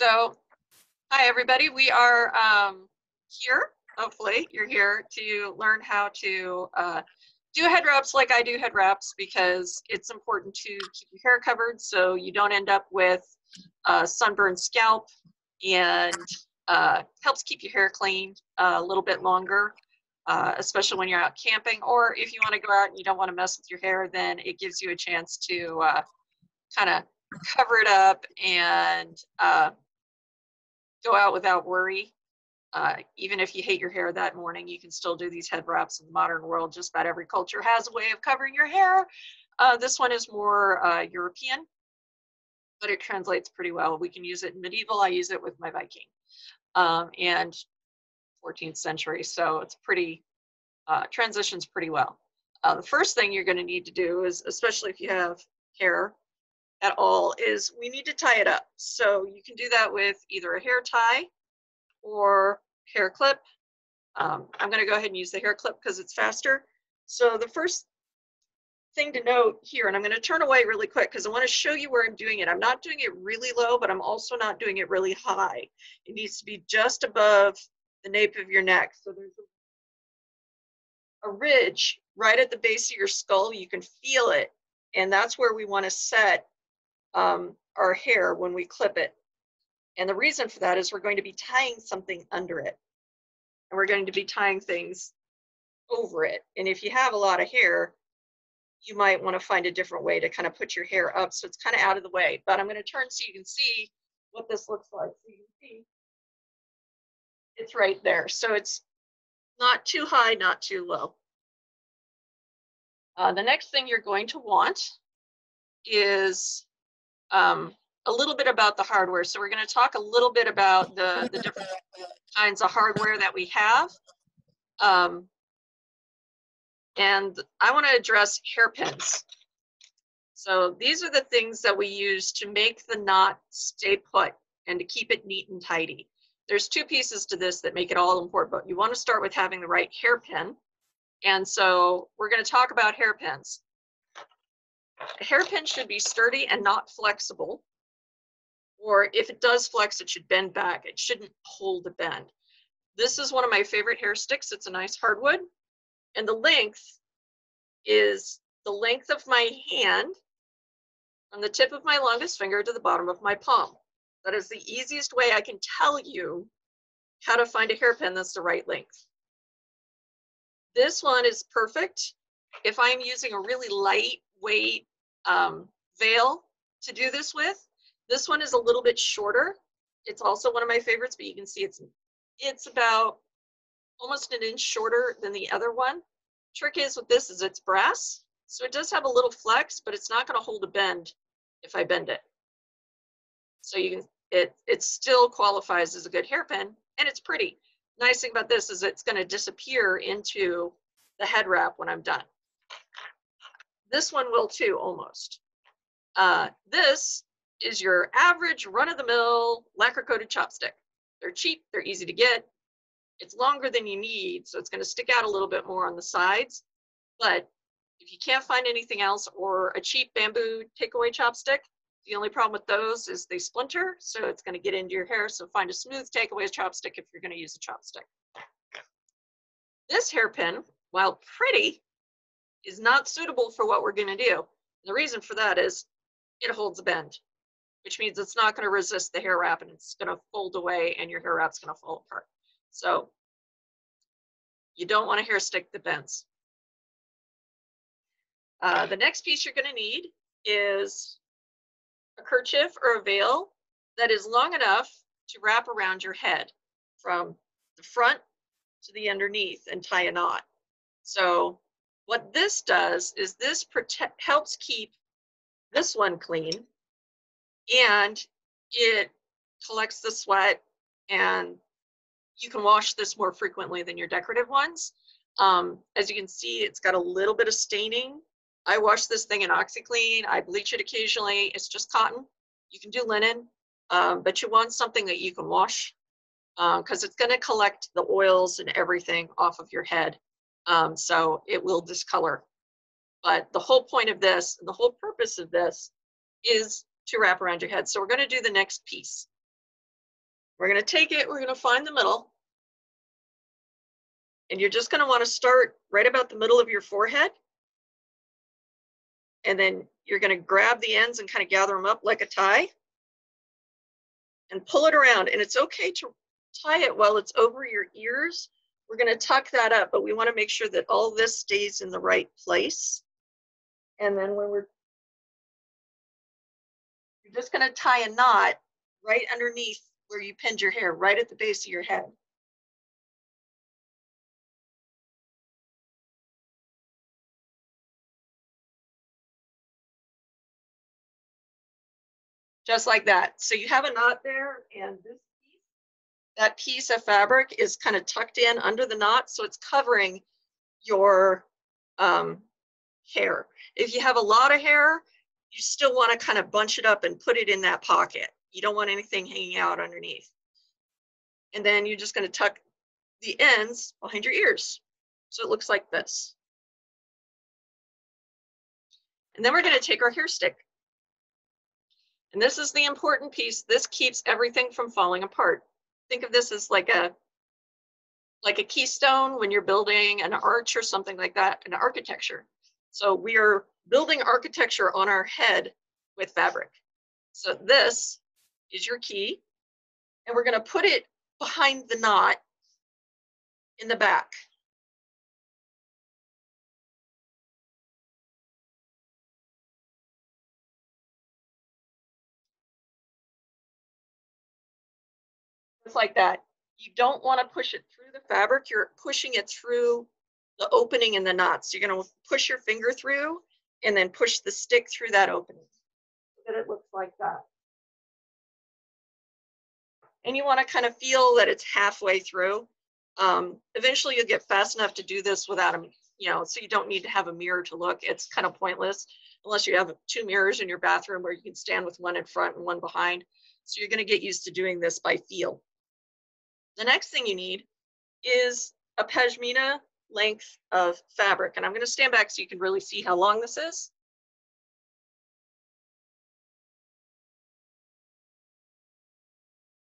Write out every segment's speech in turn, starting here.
So, hi everybody. We are here. Hopefully, you're here to learn how to do head wraps like I do head wraps because it's important to keep your hair covered so you don't end up with sunburned scalp, and helps keep your hair clean a little bit longer, especially when you're out camping, or if you want to go out and you don't want to mess with your hair, then it gives you a chance to kind of cover it up and go out without worry. Even if you hate your hair that morning, you can still do these head wraps in the modern world. Just about every culture has a way of covering your hair. This one is more European, but it translates pretty well. We can use it in medieval. I use it with my Viking and 14th century. So it's pretty, transitions pretty well. The first thing you're going to need to do is, especially if you have hair at all, is we need to tie it up. So you can do that with either a hair tie or hair clip. I'm going to go ahead and use the hair clip because it's faster. So the first thing to note here, and I'm going to turn away really quick because I want to show you where I'm doing it. I'm not doing it really low, but I'm also not doing it really high. It needs to be just above the nape of your neck. So there's a ridge right at the base of your skull. You can feel it, and that's where we want to set our hair when we clip it. And the reason for that is we're going to be tying something under it, and we're going to be tying things over it. And if you have a lot of hair, you might want to find a different way to kind of put your hair up so it's kind of out of the way. But I'm going to turn so you can see what this looks like. So you can see it's right there. So it's not too high, not too low. The next thing you're going to want is a little bit about the hardware. So we're going to talk a little bit about the different kinds of hardware that we have. And I want to address hairpins. So these are the things that we use to make the knot stay put and to keep it neat and tidy. There's two pieces to this that make it all important, but you want to start with having the right hairpin. And so we're going to talk about hairpins. A hairpin should be sturdy and not flexible, or if it does flex, it should bend back. It shouldn't hold a bend. This is one of my favorite hair sticks. It's a nice hardwood, and the length is the length of my hand from the tip of my longest finger to the bottom of my palm. That is the easiest way I can tell you how to find a hairpin that's the right length. This one is perfect if I'm using a really lightweight veil to do this with. This one is a little bit shorter. It's also one of my favorites, but you can see it's about almost an inch shorter than the other one. Trick is with this is it's brass, so it does have a little flex, but it's not going to hold a bend if I bend it. So you can it still qualifies as a good hairpin, and it's pretty. Nice thing about this is it's going to disappear into the head wrap when I'm done. This one will too, almost. This is your average run-of-the-mill lacquer-coated chopstick. They're cheap, they're easy to get. It's longer than you need, so it's going to stick out a little bit more on the sides. But if you can't find anything else, or a cheap bamboo takeaway chopstick, the only problem with those is they splinter, so it's going to get into your hair. So find a smooth takeaway chopstick if you're going to use a chopstick. This hairpin, while pretty, is not suitable for what we're going to do. The reason for that is it holds a bend, which means it's not going to resist the hair wrap, and it's going to fold away and your hair wrap's going to fall apart. So you don't want a hair stick that bends. The next piece you're going to need is a kerchief or a veil that is long enough to wrap around your head from the front to the underneath and tie a knot. So what this does is this helps keep this one clean, and it collects the sweat, and you can wash this more frequently than your decorative ones. As you can see, it's got a little bit of staining. I wash this thing in OxyClean. I bleach it occasionally. It's just cotton. You can do linen, but you want something that you can wash because it's going to collect the oils and everything off of your head. So it will discolor. But the whole point of this, the whole purpose of this is to wrap around your head. So we're going to do the next piece. We're going to take it, we're going to find the middle. And you're just going to want to start right about the middle of your forehead. And then you're going to grab the ends and kind of gather them up like a tie and pull it around. And it's okay to tie it while it's over your ears. We're going to tuck that up, but we want to make sure that all this stays in the right place. And then when you're just going to tie a knot right underneath where you pinned your hair, right at the base of your head. Just like that. So you have a knot there, and that piece of fabric is kind of tucked in under the knot, so it's covering your hair. If you have a lot of hair, you still want to kind of bunch it up and put it in that pocket. You don't want anything hanging out underneath. And then you're just going to tuck the ends behind your ears. So it looks like this. And then we're going to take our hair stick. And this is the important piece. This keeps everything from falling apart. Think of this as like a keystone when you're building an arch or something like that, an architecture. So we are building architecture on our head with fabric. So this is your key, and we're going to put it behind the knot in the back. Just like that. You don't want to push it through the fabric. You're pushing it through the opening in the knot. So you're going to push your finger through and then push the stick through that opening so that it looks like that. And you want to kind of feel that it's halfway through. Eventually you'll get fast enough to do this without a, so you don't need to have a mirror to look. It's kind of pointless unless you have 2 mirrors in your bathroom where you can stand with one in front and one behind. So you're going to get used to doing this by feel. The next thing you need is a pashmina length of fabric. And I'm going to stand back so you can really see how long this is.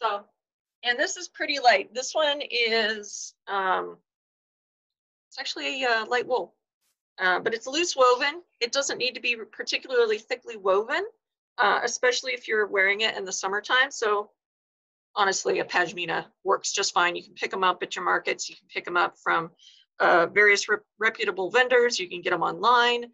So, and this is pretty light. This one is, it's actually light wool, but it's loose woven. It doesn't need to be particularly thickly woven, especially if you're wearing it in the summertime. So honestly, a pashmina works just fine. You can pick them up at your markets. You can pick them up from various reputable vendors. You can get them online.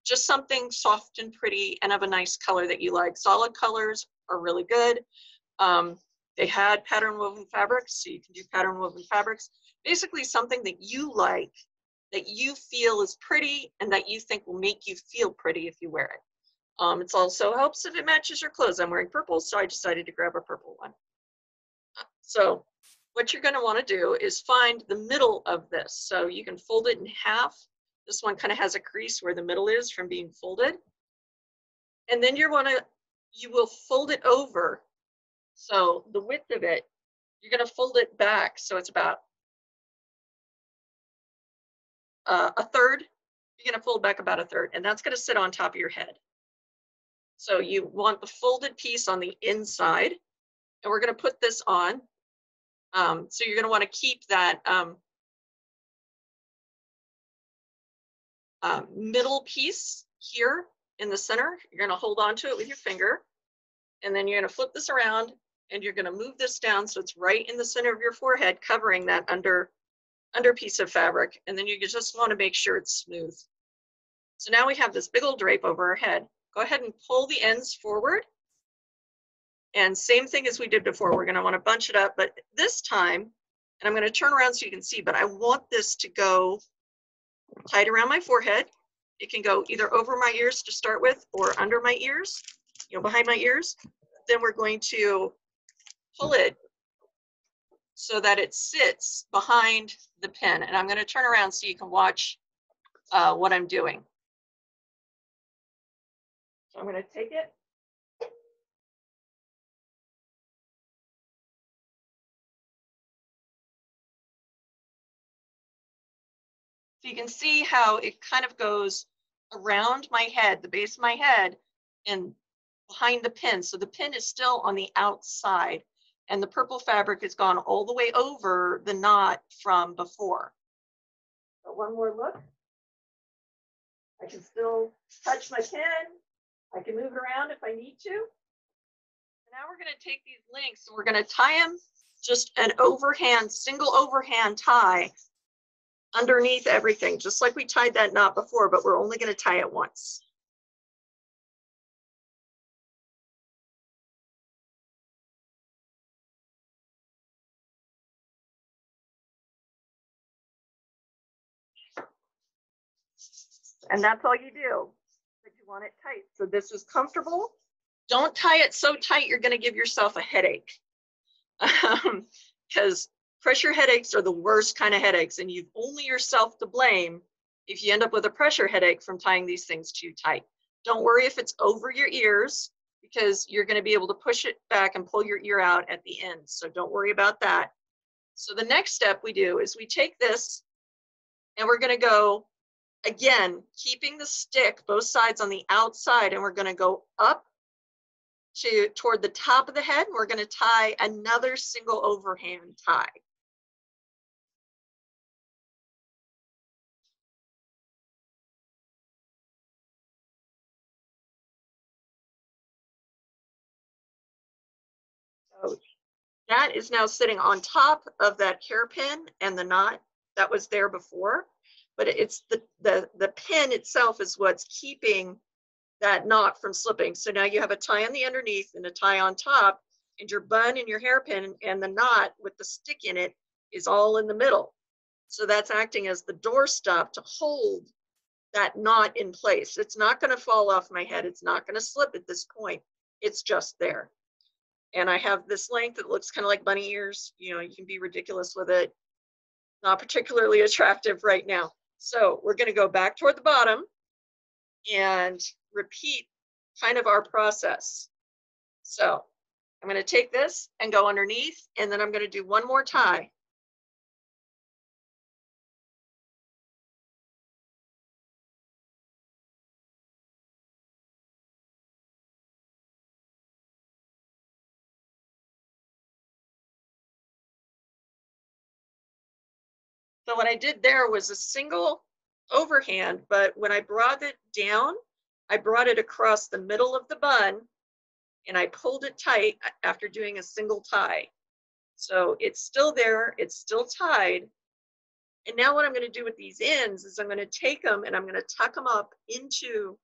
Just something soft and pretty and of a nice color that you like. Solid colors are really good. They had pattern woven fabrics, so you can do pattern woven fabrics. Basically something that you like, that you feel is pretty, and that you think will make you feel pretty if you wear it. It also helps if it matches your clothes. I'm wearing purple, so I decided to grab a purple one. So what you're going to want to do is find the middle of this. So you can fold it in half. This one kind of has a crease where the middle is from being folded. And then you will fold it over. So the width of it, you're going to fold it back. So it's about a third. You're going to fold back about a third, and that's going to sit on top of your head. So you want the folded piece on the inside, and we're going to put this on. So you're going to want to keep that middle piece here in the center. You're going to hold on to it with your finger, and then you're going to flip this around, and you're going to move this down so it's right in the center of your forehead, covering that under piece of fabric. And then you just want to make sure it's smooth. So now we have this big old drape over our head. Go ahead and pull the ends forward. And same thing as we did before, we're going to want to bunch it up, but this time, and I'm going to turn around so you can see, but I want this to go tight around my forehead. It can go either over my ears to start with or under my ears, behind my ears. Then we're going to pull it so that it sits behind the pin. And I'm going to turn around so you can watch what I'm doing. So I'm going to take it. So you can see how it kind of goes around my head, the base of my head, and behind the pin. So the pin is still on the outside. and the purple fabric has gone all the way over the knot from before. So one more look. I can still touch my pin. I can move it around if I need to. And now we're going to take these links and we're going to tie them just an overhand, single overhand tie underneath everything, just like we tied that knot before, but we're only going to tie it once. And that's all you do, but you want it tight. So this is comfortable. Don't tie it so tight you're going to give yourself a headache, because pressure headaches are the worst kind of headaches, and you've only yourself to blame if you end up with a pressure headache from tying these things too tight. Don't worry if it's over your ears, because you're going to be able to push it back and pull your ear out at the end. So don't worry about that. So the next step we do is we take this and we're going to go, again, keeping the stick both sides on the outside, and we're going to go up toward the top of the head. We're going to tie another single overhand tie. So that is now sitting on top of that hairpin and the knot that was there before, but it's the pin itself is what's keeping that knot from slipping. So now you have a tie on the underneath and a tie on top, and your bun and your hairpin and the knot with the stick in it is all in the middle. So that's acting as the doorstop to hold that knot in place. It's not going to fall off my head. It's not going to slip at this point. It's just there. And I have this length that looks kind of like bunny ears. You know, you can be ridiculous with it. Not particularly attractive right now. So we're going to go back toward the bottom and repeat kind of our process. So I'm going to take this and go underneath, and then I'm going to do one more tie. So what I did there was a single overhand, but when I brought it down, I brought it across the middle of the bun and I pulled it tight after doing a single tie. So it's still there, it's still tied. And now what I'm going to do with these ends is I'm going to take them and I'm going to tuck them up into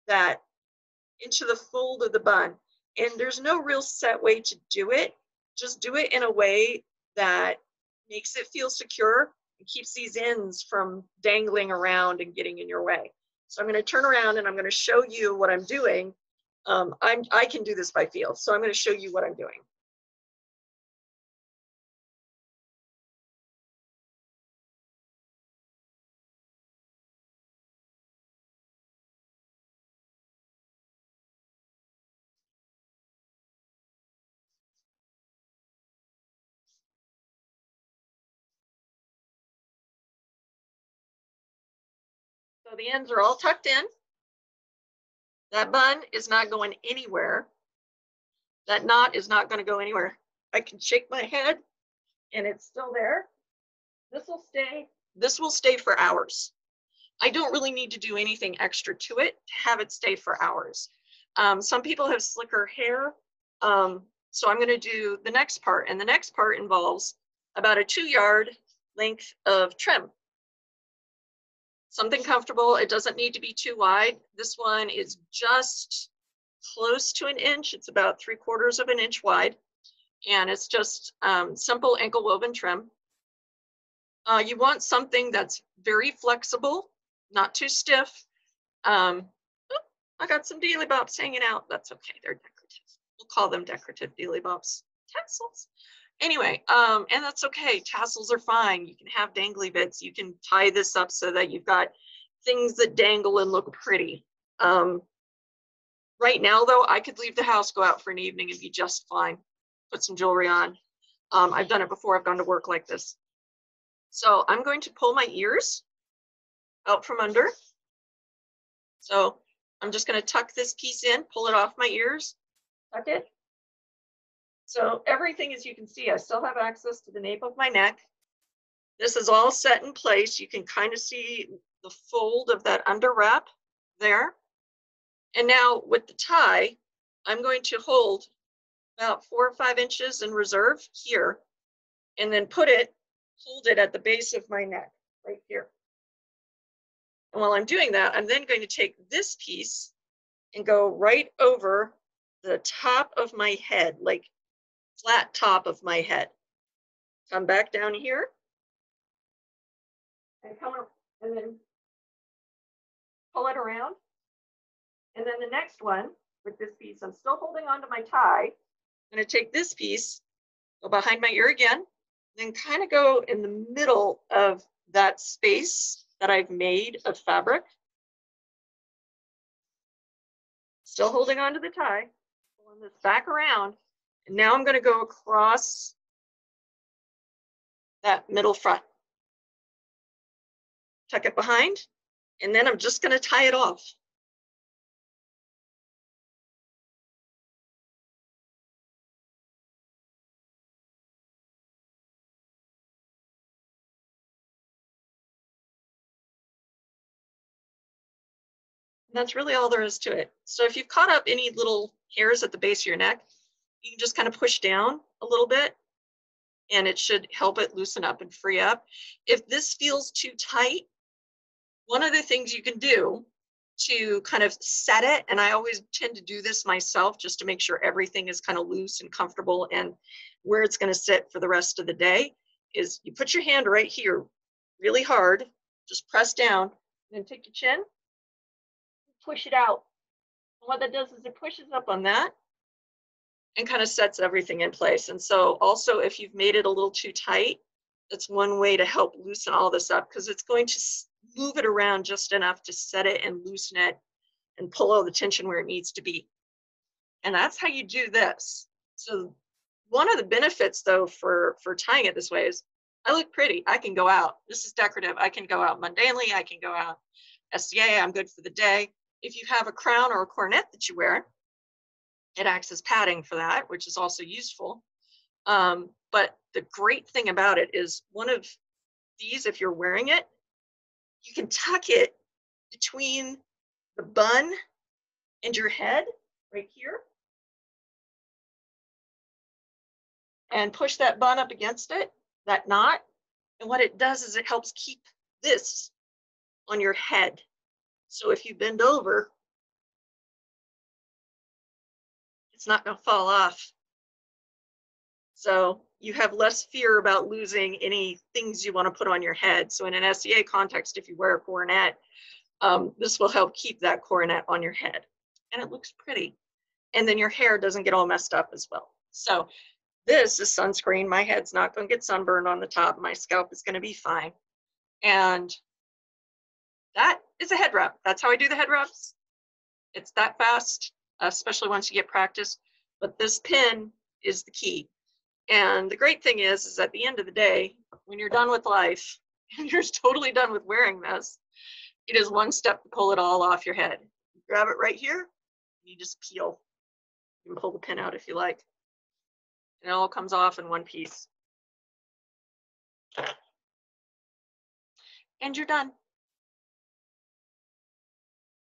the fold of the bun. And there's no real set way to do it. Just do it in a way that makes it feel secure and keeps these ends from dangling around and getting in your way. So I'm going to turn around and I'm going to show you what I'm doing. I can do this by feel, so I'm going to show you what I'm doing. So the ends are all tucked in. That bun is not going anywhere. That knot is not going to go anywhere. I can shake my head and it's still there. This will stay for hours. I don't really need to do anything extra to it to have it stay for hours. Some people have slicker hair. So I'm going to do the next part, and the next part involves about a 2-yard length of trim. Something comfortable. It doesn't need to be too wide. This one is just close to an inch. It's about 3/4 of an inch wide, and it's just simple ankle woven trim. You want something that's very flexible, not too stiff. I got some dealy bops hanging out. That's okay. They're decorative. We'll call them decorative dealy bops. Tassels. Anyway, and that's okay. Tassels are fine. You can have dangly bits. You can tie this up so that you've got things that dangle and look pretty. Right now, though, I could leave the house, go out for an evening, and be just fine. Put some jewelry on. I've done it before. I've gone to work like this. So I'm going to pull my ears out from under. So I'm just going to tuck this piece in, pull it off my ears, tuck it, So everything, as you can see, I still have access to the nape of my neck. This is all set in place. You can kind of see the fold of that under wrap there. And now with the tie, I'm going to hold about 4 or 5 inches in reserve here, and then hold it at the base of my neck right here. And while I'm doing that, I'm then going to take this piece and go right over the top of my head, like flat top of my head. Come back down here and come up, and then pull it around. And then the next one with this piece, I'm still holding onto my tie. I'm going to take this piece, go behind my ear again, then kind of go in the middle of that space that I've made of fabric. Still holding onto the tie, pulling this back around. And now I'm going to go across that middle front. Tuck it behind, and then I'm just going to tie it off. And that's really all there is to it. So if you've caught up any little hairs at the base of your neck, you can just kind of push down a little bit, and it should help it loosen up and free up. If this feels too tight, one of the things you can do to kind of set it, and I always tend to do this myself just to make sure everything is kind of loose and comfortable and where it's going to sit for the rest of the day, is you put your hand right here really hard, just press down, and then take your chin, push it out. And what that does is it pushes up on that and kind of sets everything in place. And so also, if you've made it a little too tight, that's one way to help loosen all this up, because it's going to move it around just enough to set it and loosen it and pull all the tension where it needs to be. And that's how you do this. So one of the benefits, though, for tying it this way is I look pretty. I can go out. This is decorative. I can go out mundanely. I can go out SCA. I'm good for the day. If you have a crown or a coronet that you wear, it acts as padding for that, which is also useful. But the great thing about it is one of these, if you're wearing it, you can tuck it between the bun and your head right here, and push that bun up against it, that knot. And what it does is it helps keep this on your head. So if you bend over, it's not going to fall off. So you have less fear about losing any things you want to put on your head. So in an SCA context, if you wear a coronet, this will help keep that coronet on your head. And it looks pretty. And then your hair doesn't get all messed up as well. So this is sunscreen. My head's not going to get sunburned on the top. My scalp is going to be fine. And that is a head wrap. That's how I do the head wraps. It's that fast, especially once you get practice. But this pin is the key. And the great thing is at the end of the day, when you're done with life, and you're totally done with wearing this, it is one step to pull it all off your head. You grab it right here, you just peel. You can pull the pin out if you like. And it all comes off in one piece. And you're done.